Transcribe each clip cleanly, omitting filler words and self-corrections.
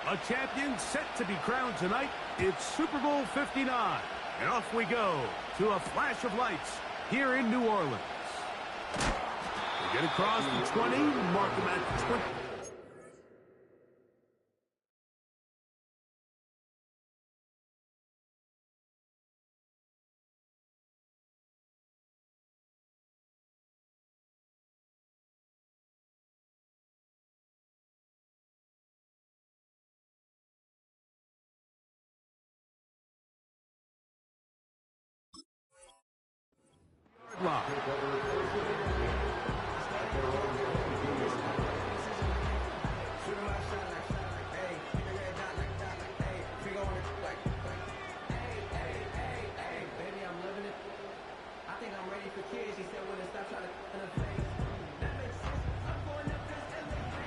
A champion set to be crowned tonight. It's Super Bowl 59. And off we go to a flash of lights here in New Orleans. They get across the 20, mark them at the 20. Line.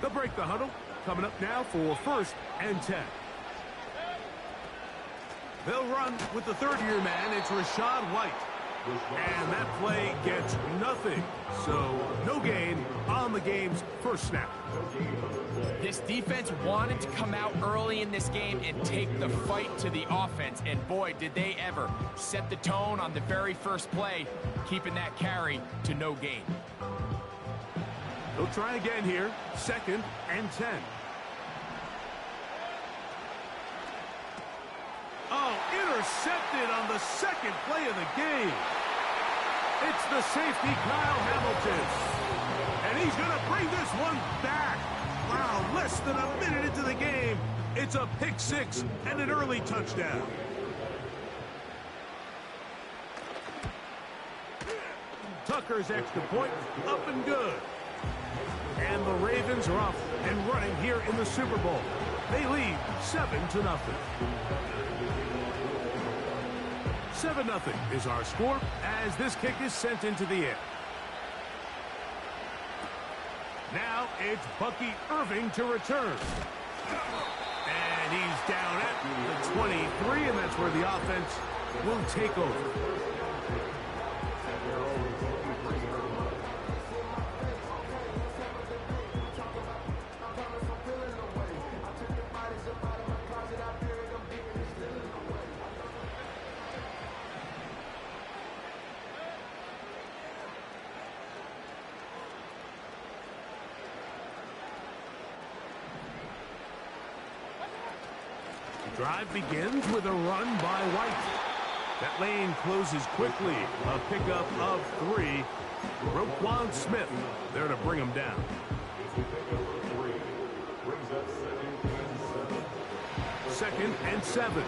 They'll break the huddle. Coming up now for 1st and 10. They'll run with the third-year man. It's Rachaad White. And that play gets nothing. So no gain on the game's first snap. This defense wanted to come out early in this game and take the fight to the offense. And boy, did they ever set the tone on the very first play, keeping that carry to no gain. They'll try again here. 2nd and 10. Oh, intercepted on the second play of the game. It's the safety, Kyle Hamilton. And he's going to bring this one back. Wow, less than a minute into the game. It's a pick 6 and an early touchdown. Tucker's extra point, up and good. And the Ravens are off and running here in the Super Bowl. They lead 7-0. 7-0 is our score as this kick is sent into the air. Now it's Bucky Irving to return. And he's down at the 23, and that's where the offense will take over. Drive begins with a run by White. That lane closes quickly. A pickup of 3. Roquan Smith there to bring him down. Second and 7.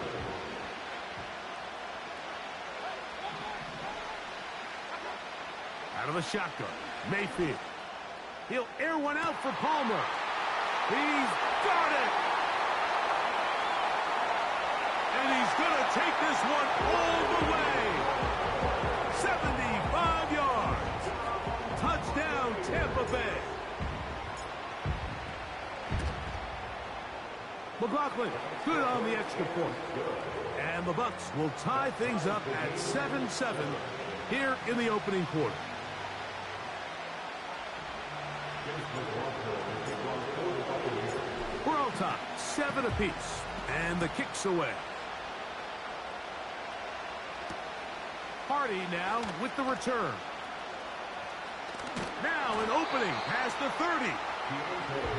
Out of the shotgun, Mayfield. He'll air one out for Palmer. He's got it. And he's going to take this one all the way. 75 yards. Touchdown, Tampa Bay. McLaughlin, good on the extra point. And the Bucks will tie things up at 7-7 here in the opening quarter. We're all tied, 7 apiece. And the kick's away. Hardy now with the return. Now an opening past the 30.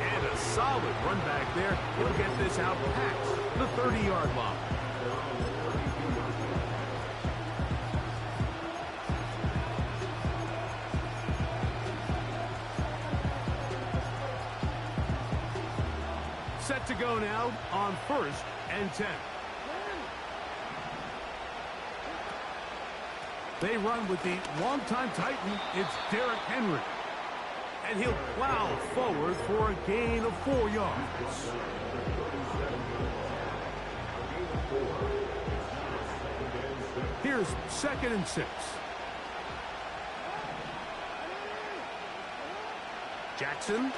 And a solid run back there. He'll get this out past the 30-yard line. Set to go now on 1st and 10. They run with the longtime Titan. It's Derrick Henry. And he'll plow forward for a gain of 4 yards. Here's 2nd and 6. Jackson.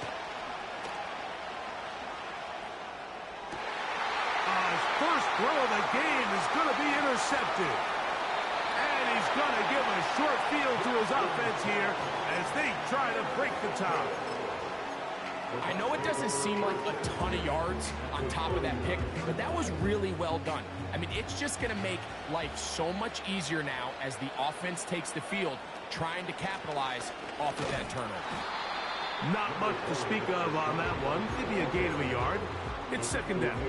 His first throw of the game is going to be intercepted. And he's going to give a short field to his offense here as They try to break the tie. I know it doesn't seem like a ton of yards on top of that pick, but that was really well done. I mean, it's just going to make life so much easier now as the offense takes the field, trying to capitalize off of that turnover. Not much to speak of on that one. Maybe a gain of a yard. It's second down.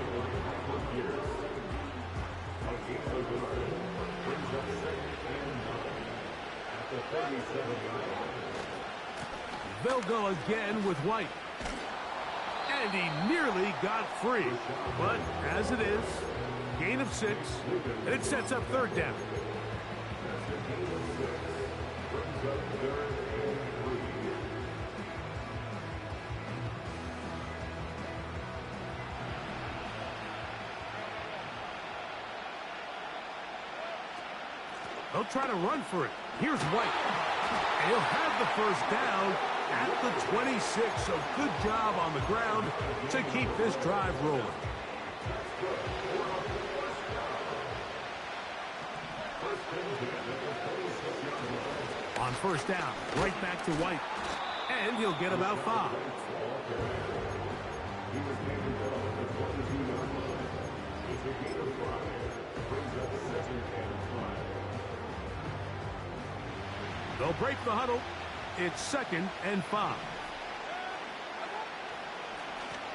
They'll go again with White. And he nearly got free. But as it is, gain of 6, and it sets up third down. They'll try to run for it. Here's White. And he'll have the first down at the 26. So good job on the ground to keep this drive rolling. On first down, right back to White. And he'll get about 5. They'll break the huddle. It's 2nd and 5.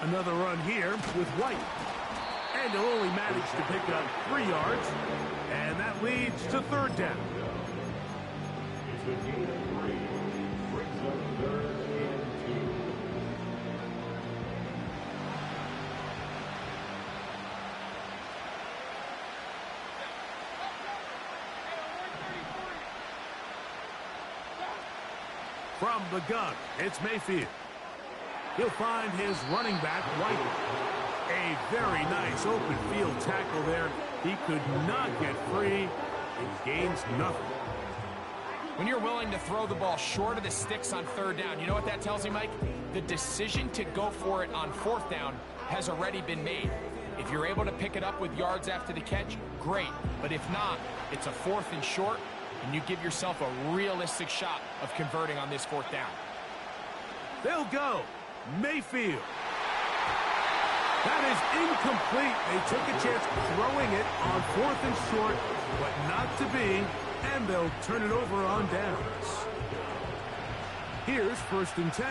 Another run here with White. And he'll only manage to pick up 3 yards. And that leads to third down. From the gun, it's Mayfield. He'll find his running back, White. A very nice open field tackle there. He could not get free. He gains nothing. When you're willing to throw the ball short of the sticks on third down, you know what that tells you, Mike? The decision to go for it on fourth down has already been made. If you're able to pick it up with yards after the catch, great. But if not, it's a 4th and short, and you give yourself a realistic shot of converting on this fourth down. They'll go. Mayfield. That is incomplete. They took a chance throwing it on 4th and short, but not to be, and they'll turn it over on downs. Here's 1st and 10.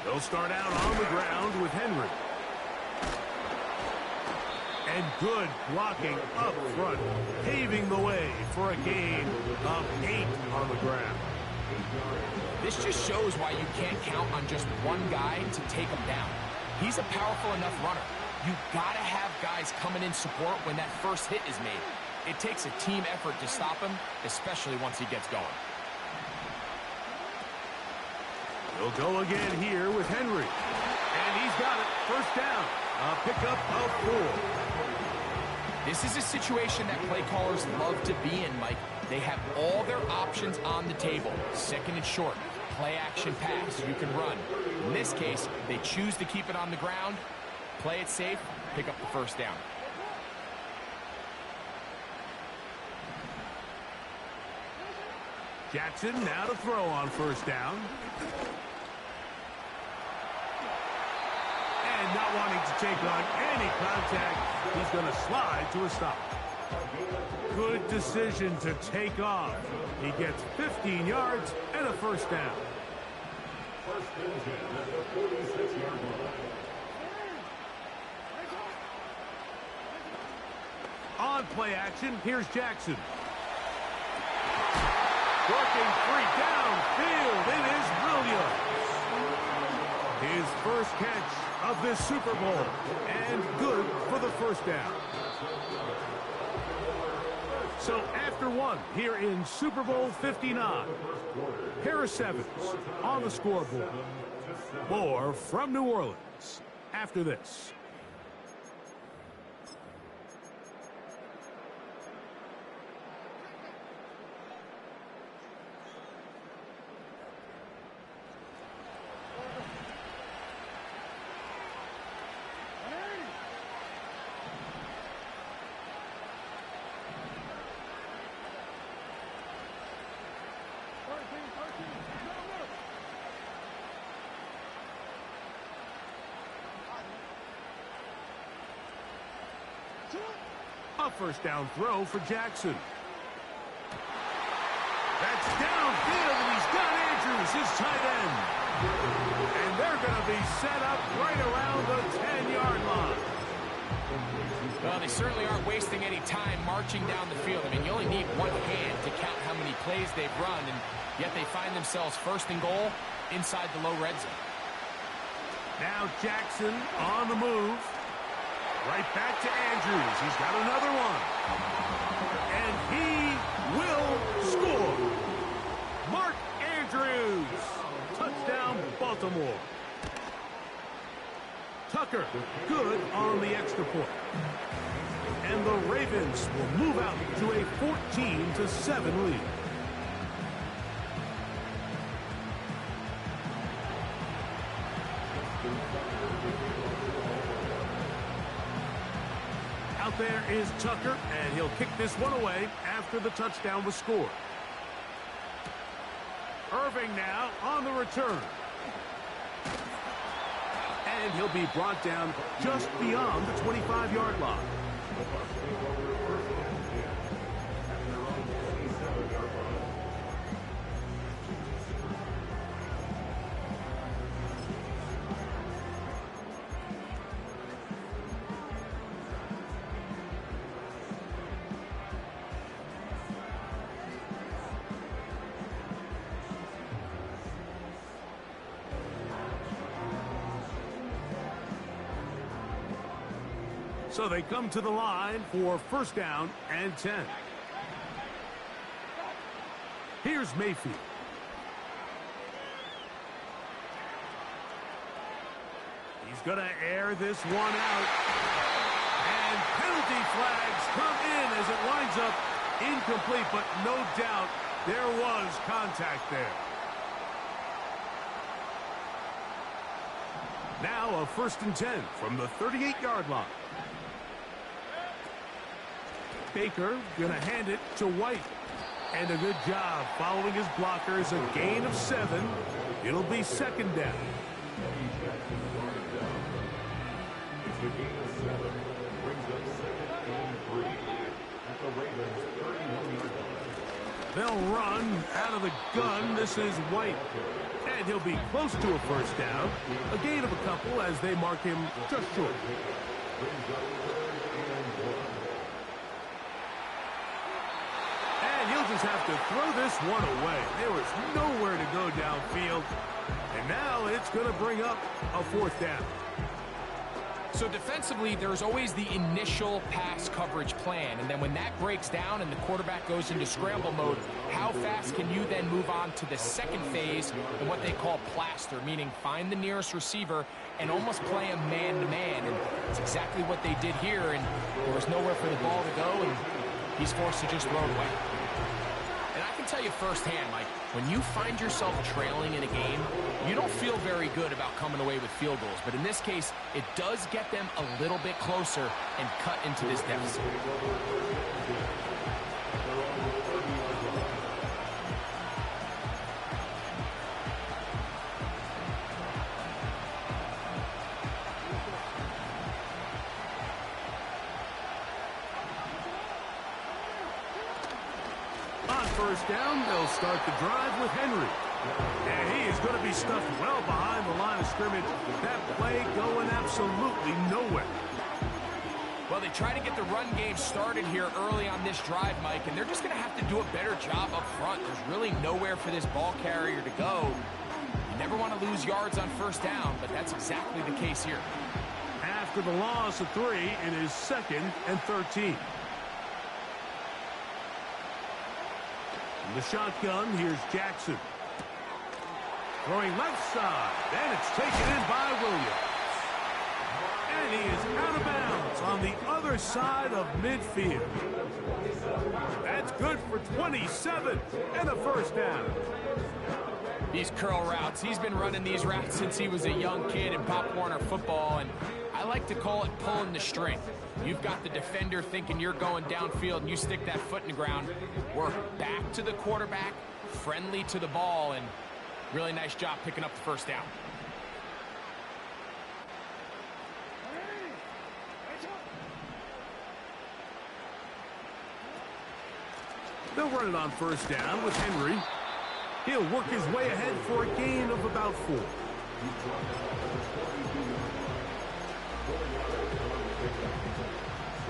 They'll start out on the ground with Henry. And good blocking up front, paving the way for a gain of 8 on the ground. This just shows why you can't count on just one guy to take him down. He's a powerful enough runner. You gotta have guys coming in support when that first hit is made. It takes a team effort to stop him, especially once he gets going. He'll go again here with Henry. And he's got it. First down. A pickup of 4. This is a situation that play callers love to be in, Mike. They have all their options on the table. 2nd and short, play action pass, you can run. In this case, they choose to keep it on the ground, play it safe, pick up the first down. Jackson now to throw on first down. And not wanting to take on any contact, he's going to slide to a stop. Good decision to take off. He gets 15 yards and a first down. On play action, here's Jackson. Working free downfield, it is Williams. His first catch of this Super Bowl, and good for the first down. So after 1 here in Super Bowl 59, Harris Evans on the scoreboard. More from New Orleans after this. A first down throw for Jackson. That's downfield, and he's got Andrews, his tight end. And they're going to be set up right around the 10-yard line. Well, they certainly aren't wasting any time marching down the field. I mean, you only need one hand to count how many plays they've run, and yet they find themselves first and goal inside the low red zone. Now Jackson on the move. Right back to Andrews. He's got another one. And he will score. Mark Andrews. Touchdown, Baltimore. Tucker, good on the extra point. And the Ravens will move out to a 14-7 lead. Out there is Tucker, and he'll kick this one away after the touchdown was scored. Irving now on the return. And he'll be brought down just beyond the 25-yard line. So they come to the line for first down and 10. Here's Mayfield. He's going to air this one out. And penalty flags come in as it winds up incomplete, but no doubt there was contact there. Now a first and 10 from the 38-yard line. Baker gonna hand it to White. And a good job following his blockers. A gain of 7. It'll be second down. They'll run out of the gun. This is White. And he'll be close to a first down. A gain of a couple as they mark him just short. And he'll just have to throw this one away. There was nowhere to go downfield. And now it's going to bring up a fourth down. So defensively, there's always the initial pass coverage plan. And then when that breaks down and the quarterback goes into scramble mode, how fast can you then move on to the second phase and what they call plaster, meaning find the nearest receiver and almost play a man-to-man. And it's exactly what they did here. And there was nowhere for the ball to go, and he's forced to just throw it away. And I can tell you firsthand, Mike, when you find yourself trailing in a game, you don't feel very good about coming away with field goals. But in this case, it does get them a little bit closer and cut into this deficit. First down, they'll start the drive with Henry. And he is going to be stuffed well behind the line of scrimmage. That play going absolutely nowhere. Well, they try to get the run game started here early on this drive, Mike, and they're just going to have to do a better job up front. There's really nowhere for this ball carrier to go. You never want to lose yards on first down, but that's exactly the case here. After the loss of 3, it is 2nd and 13. In the shotgun, here's Jackson. Throwing left side, and it's taken in by Williams. And he is out of bounds on the other side of midfield. That's good for 27 and a first down. These curl routes, he's been running these routes since he was a young kid in Pop Warner football, and I like to call it pulling the string. You've got the defender thinking you're going downfield, and you stick that foot in the ground. Work back to the quarterback, friendly to the ball, and really nice job picking up the first down. They'll run it on first down with Henry. He'll work his way ahead for a gain of about 4.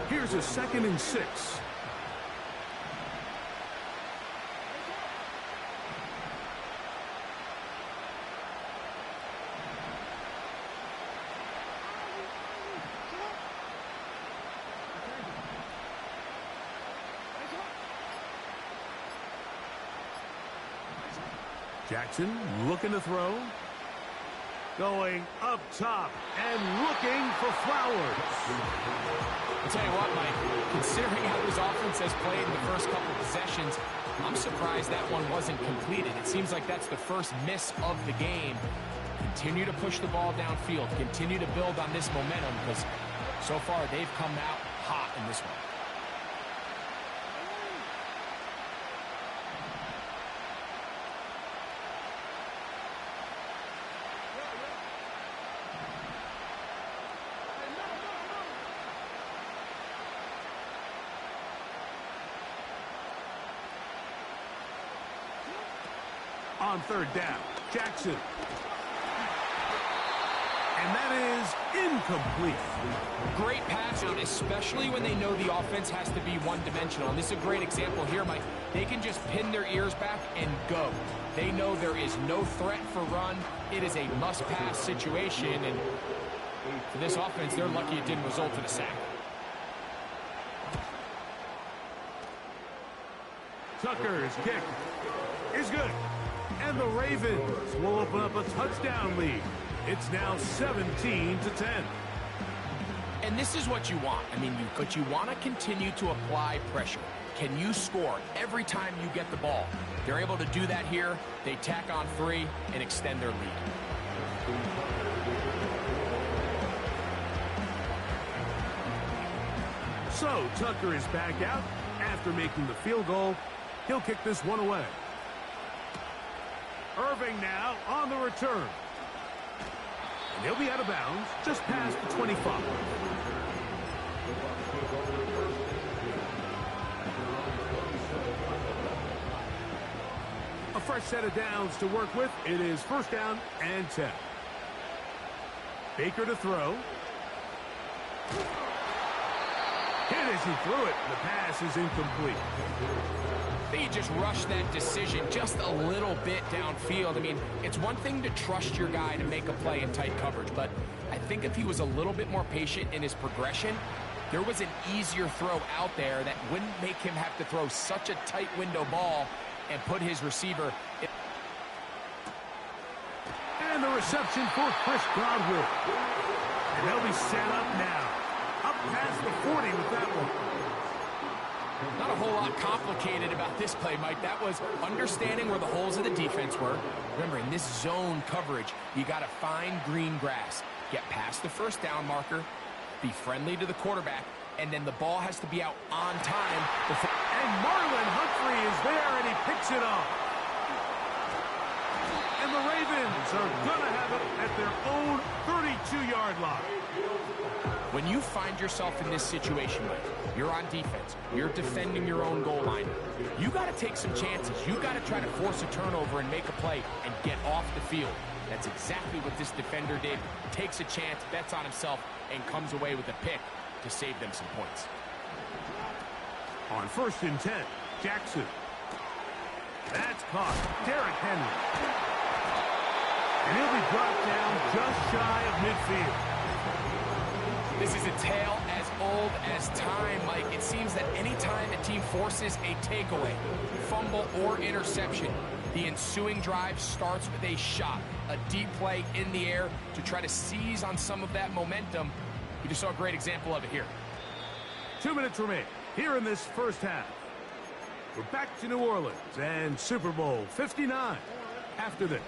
Here's a 2nd and 6. Jackson looking to throw. Going up top and looking for Flowers. I'll tell you what, Mike, considering how this offense has played in the first couple possessions, I'm surprised that one wasn't completed. It seems like that's the first miss of the game. Continue to push the ball downfield. Continue to build on this momentum because so far they've come out hot in this one. On 3rd down, Jackson. And that is incomplete. Great pass, especially when they know the offense has to be one-dimensional. And this is a great example here, Mike. They can just pin their ears back and go. They know there is no threat for run. It is a must-pass situation. And for this offense, they're lucky it didn't result in a sack. Tucker's kick is good. And the Ravens will open up a touchdown lead. It's now 17-10. And this is what you want. I mean, but you want to continue to apply pressure. Can you score every time you get the ball? They're able to do that here. They tack on 3 and extend their lead. So Tucker is back out after making the field goal. He'll kick this one away. Irving now on the return. And he'll be out of bounds just past the 25. A fresh set of downs to work with. It is 1st down and 10. Baker to throw. Hit as he threw it. The pass is incomplete. They just rushed that decision just a little bit downfield. I mean, it's one thing to trust your guy to make a play in tight coverage, but I think if he was a little bit more patient in his progression, there was an easier throw out there that wouldn't make him have to throw such a tight window ball and put his receiver in. And the reception for Chris Godwin. And they'll be set up now. Up past the 40 with that one. Not a whole lot complicated about this play, Mike. That was understanding where the holes of the defense were. Remember, in this zone coverage, you got to find green grass. Get past the 1st down marker, be friendly to the quarterback, and then the ball has to be out on time. And Marlon Humphrey is there, and he picks it up. And the Ravens are going to have it at their own 32-yard line. When you find yourself in this situation, Mike, you're on defense, you're defending your own goal line, you got to take some chances. You got to try to force a turnover and make a play and get off the field. That's exactly what this defender did. Takes a chance, bets on himself, and comes away with a pick to save them some points. On 1st and 10, Jackson. That's caught. Derrick Henry. And he'll be brought down just shy of midfield. This is a tale as old as time, Mike. It seems that any time a team forces a takeaway, fumble, or interception, the ensuing drive starts with a shot, a deep play in the air to try to seize on some of that momentum. We just saw a great example of it here. 2 minutes remain here in this 1st half. We're back to New Orleans and Super Bowl 59 after this.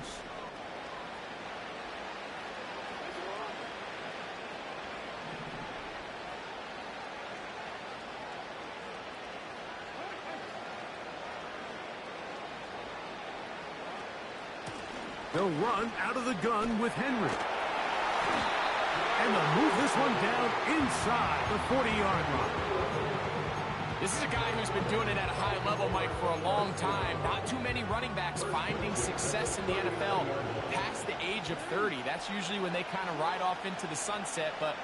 They'll run out of the gun with Henry. And they'll move this one down inside the 40-yard line. This is a guy who's been doing it at a high level, Mike, for a long time. Not too many running backs finding success in the NFL past the age of 30. That's usually when they kind of ride off into the sunset, but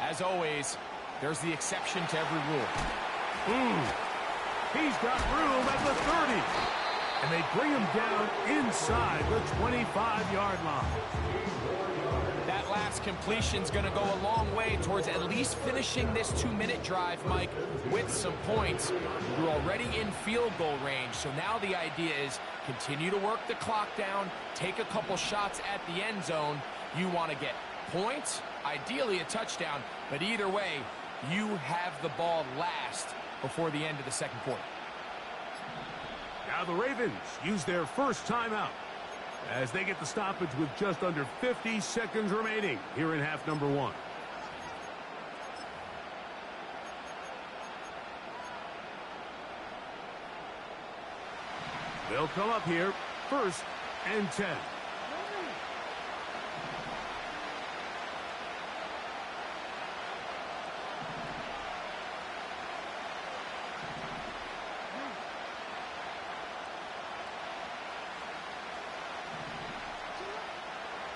as always, there's the exception to every rule. He's got room at the 30. And they bring him down inside the 25-yard line. That last completion's going to go a long way towards at least finishing this 2-minute drive, Mike, with some points. You're already in field goal range, so now the idea is continue to work the clock down, take a couple shots at the end zone. You want to get points, ideally a touchdown, but either way, you have the ball last before the end of the second quarter. Now the Ravens use their first timeout as they get the stoppage with just under 50 seconds remaining here in half number 1. They'll come up here, 1st and 10.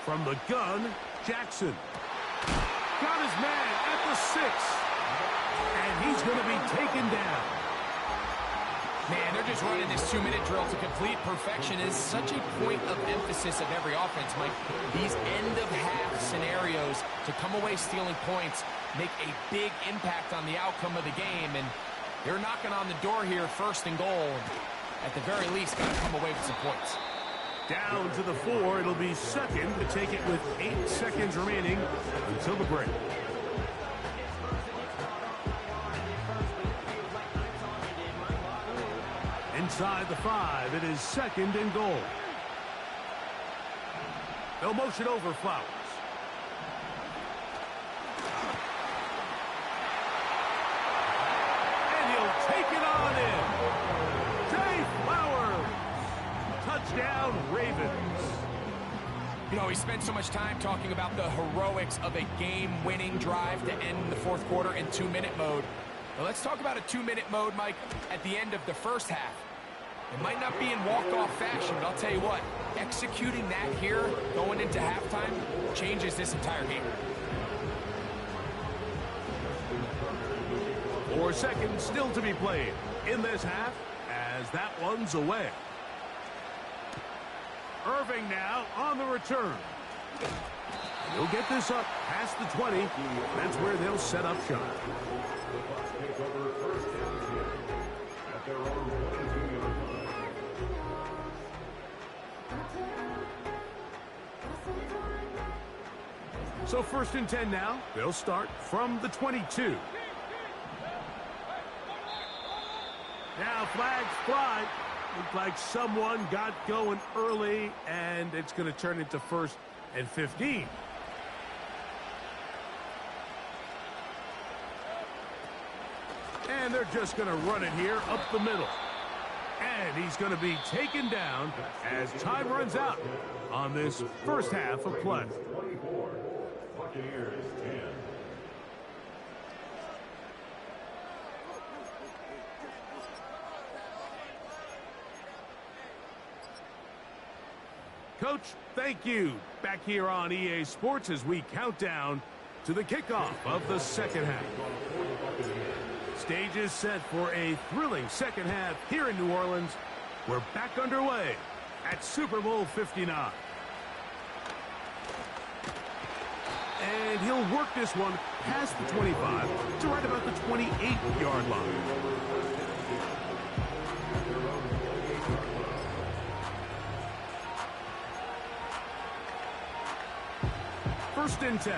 From the gun, Jackson. Got his man at the 6. And he's going to be taken down. Man, they're just running this 2-minute drill to complete perfection. Is such a point of emphasis of every offense, Mike. These end-of-half scenarios to come away stealing points make a big impact on the outcome of the game. And they're knocking on the door here, 1st and goal. At the very least, got to come away with some points. Down to the 4. It'll be 2nd to take it with 8 seconds remaining until the break. Inside the 5, it is 2nd and goal. They'll motion over Flowers. And he'll take it on in. Zay Flowers. Touchdown, Ravens. You know, we spent so much time talking about the heroics of a game-winning drive to end the 4th quarter in 2-minute mode. Well, let's talk about a 2-minute mode, Mike, at the end of the first half. It might not be in walk-off fashion, but I'll tell you what, executing that here, going into halftime, changes this entire game. 4 seconds still to be played in this half as that one's away. Irving now on the return. He'll get this up past the 20. That's where they'll set up shop. So 1st and 10 now. They'll start from the 22. Now flags fly. Looked like someone got going early, and it's going to turn into 1st and 15. And they're just going to run it here up the middle. And he's going to be taken down as time runs out on this first half of play. Buccaneers 10. Coach, thank you. Back here on EA Sports as we count down to the kickoff of the second half. Stage is set for a thrilling second half here in New Orleans. We're back underway at Super Bowl 59. And he'll work this one past the 25 to right about the 28-yard line. First and 10.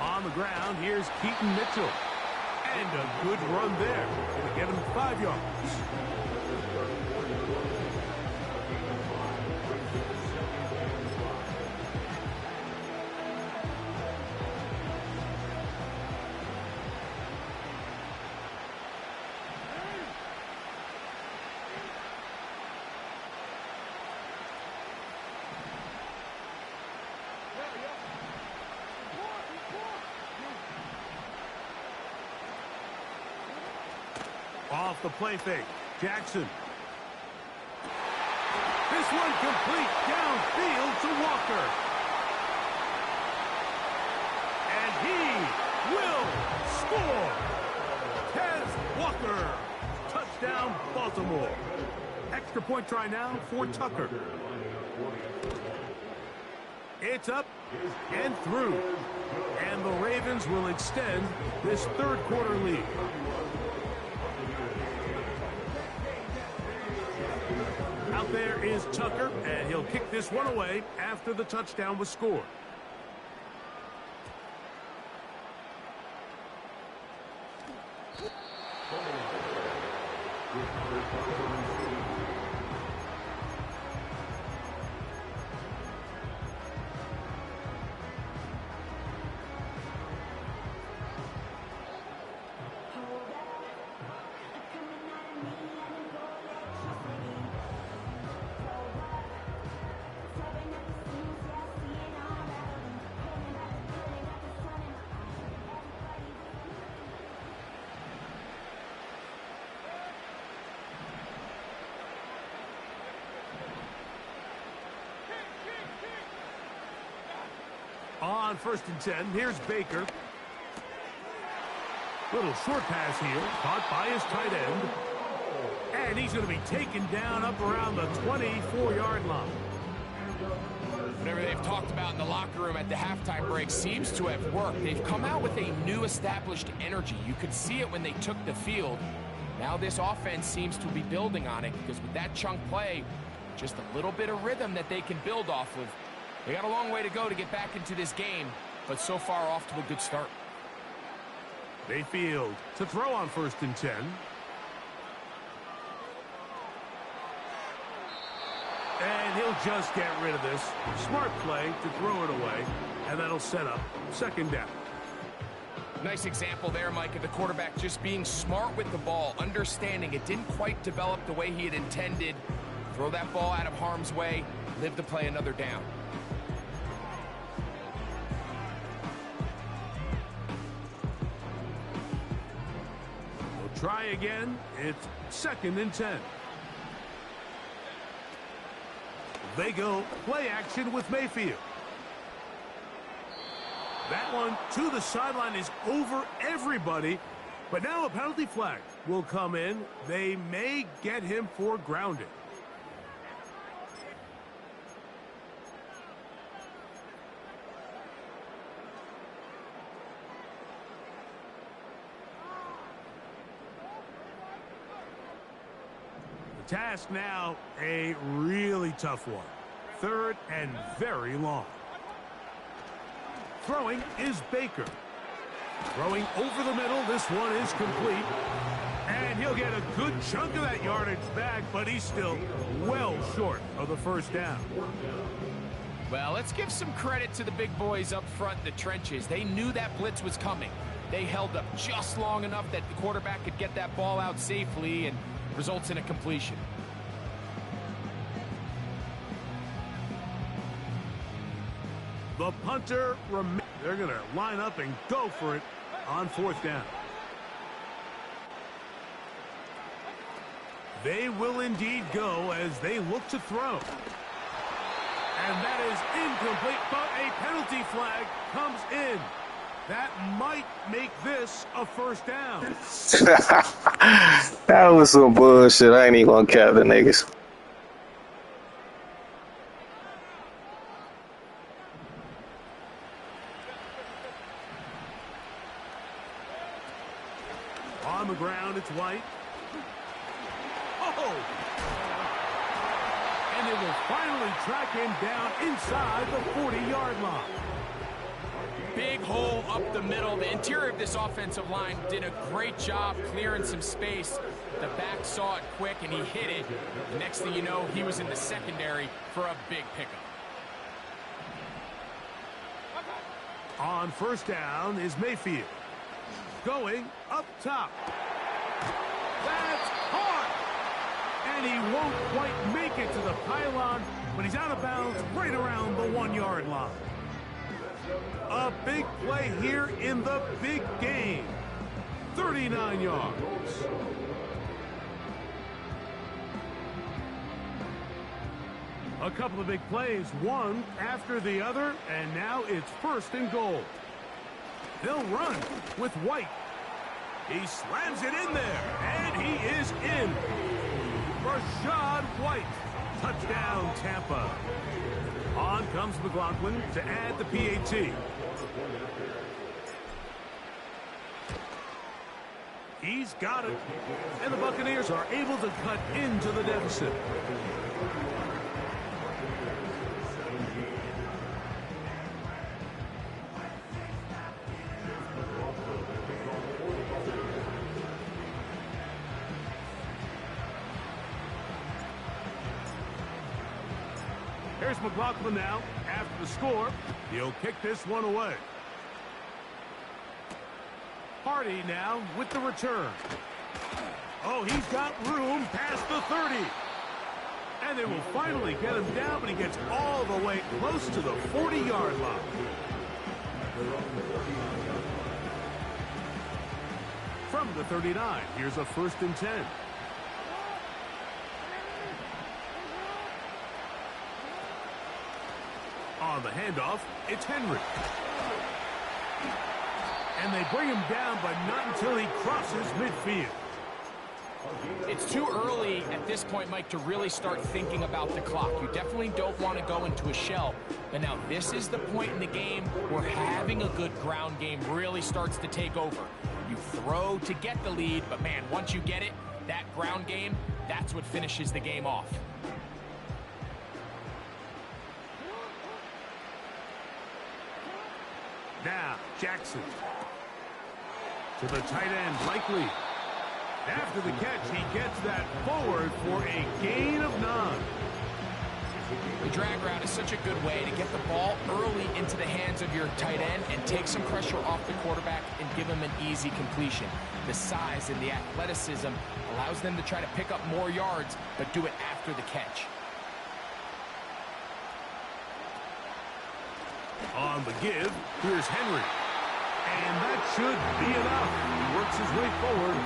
On the ground, here's Keaton Mitchell. And a good run there. Gonna get him 5 yards. Off the play fake. Jackson. This one complete downfield to Walker. And he will score. Tez Walker. Touchdown, Baltimore. Extra point try now for Tucker. It's up and through. And the Ravens will extend this third quarter lead. Out there is Tucker, and he'll kick this one away after the touchdown was scored. On 1st and 10, here's Baker. Little short pass here, caught by his tight end. And he's going to be taken down up around the 24-yard line. Whatever they've talked about in the locker room at the halftime break seems to have worked. They've come out with a new established energy. You could see it when they took the field. Now this offense seems to be building on it because with that chunk play, just a little bit of rhythm that they can build off of. They got a long way to go to get back into this game, but so far off to a good start. Mayfield to throw on 1st and 10. And he'll just get rid of this. Smart play to throw it away, and that'll set up 2nd down. Nice example there, Mike, of the quarterback just being smart with the ball, understanding it didn't quite develop the way he had intended. Throw that ball out of harm's way, live to play another down. Try again. It's 2nd and 10. They go play action with Mayfield. That one to the sideline is over everybody. But now a penalty flag will come in. They may get him for grounding. Task now, a really tough one. 3rd and very long. Throwing is Baker. Throwing over the middle. This one is complete. And he'll get a good chunk of that yardage back, but he's still well short of the 1st down. Well, let's give some credit to the big boys up front in the trenches. They knew that blitz was coming. They held up just long enough that the quarterback could get that ball out safely and results in a completion. The punter, they're going to line up and go for it on 4th down. They will indeed go as they look to throw. And that is incomplete, but a penalty flag comes in. That might make this a 1st down. That was some bullshit. I ain't even gonna cap the niggas. On the ground, it's White. Oh! And it will finally track him down inside the 40-yard line. Big hole up the middle. The interior of this offensive line did a great job clearing some space. The back saw it quick, and he hit it. The next thing you know, he was in the secondary for a big pickup. On 1st down is Mayfield. Going up top. That's hard. And he won't quite make it to the pylon, but he's out of bounds right around the 1-yard line. A big play here in the big game. 39 yards. A couple of big plays, one after the other, and now it's 1st and goal. They'll run with White. He slams it in there, and he is in. Rachaad White, touchdown Tampa. On comes McLaughlin to add the PAT. He's got it, and the Buccaneers are able to cut into the deficit. Here's McLaughlin now. After the score, he'll kick this one away. Hardy now with the return. Oh, he's got room past the 30. And they will finally get him down, but he gets all the way close to the 40-yard line. From the 39, here's a 1st and 10. On the handoff, it's Henry. And they bring him down, but not until he crosses midfield. It's too early at this point, Mike, to really start thinking about the clock. You definitely don't want to go into a shell. But now this is the point in the game where having a good ground game really starts to take over. You throw to get the lead, but man, once you get it, that ground game, that's what finishes the game off. Now, Jackson. To the tight end, Likely. After the catch, he gets that forward for a gain of 9. The drag route is such a good way to get the ball early into the hands of your tight end and take some pressure off the quarterback and give him an easy completion. The size and the athleticism allows them to try to pick up more yards, but do it after the catch. On the give, here's Henry. And that should be enough. He works his way forward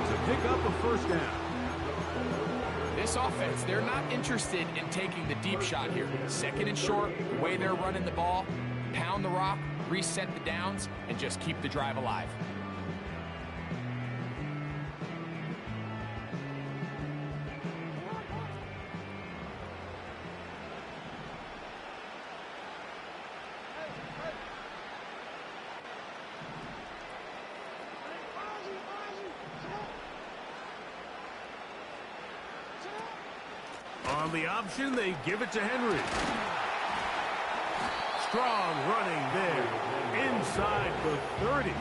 to pick up a 1st down. This offense, they're not interested in taking the deep shot here. 2nd and short, the way they're running the ball, pound the rock, reset the downs, and just keep the drive alive. On the option, they give it to Henry. Strong running there. Inside the 30.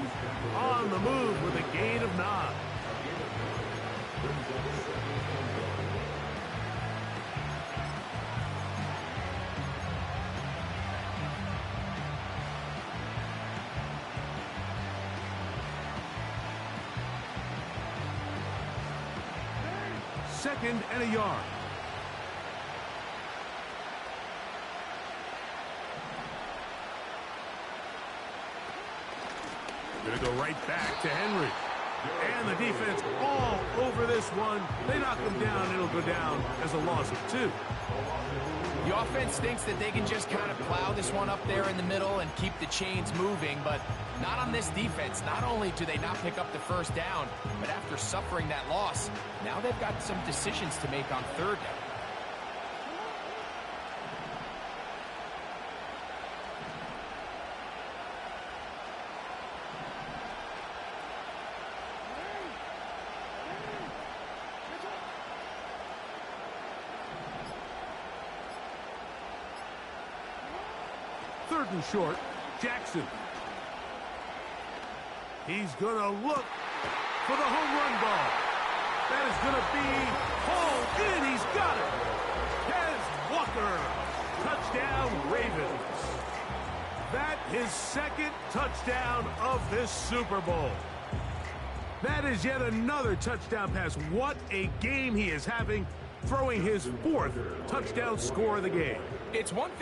On the move with a gain of 9. Second and a yard. Going to go right back to Henry. And the defense all over this one. They knock him down. It'll go down as a loss of 2. The offense thinks that they can just kind of plow this one up there in the middle and keep the chains moving, but not on this defense. Not only do they not pick up the 1st down, but after suffering that loss, now they've got some decisions to make on 3rd down. Third and short, Jackson. He's going to look for the home run ball. That is going to be hauled in. He's got it. Kez Walker. Touchdown, Ravens. That his 2nd touchdown of this Super Bowl. That is yet another touchdown pass. What a game he is having, throwing his 4th touchdown score of the game. It's one thing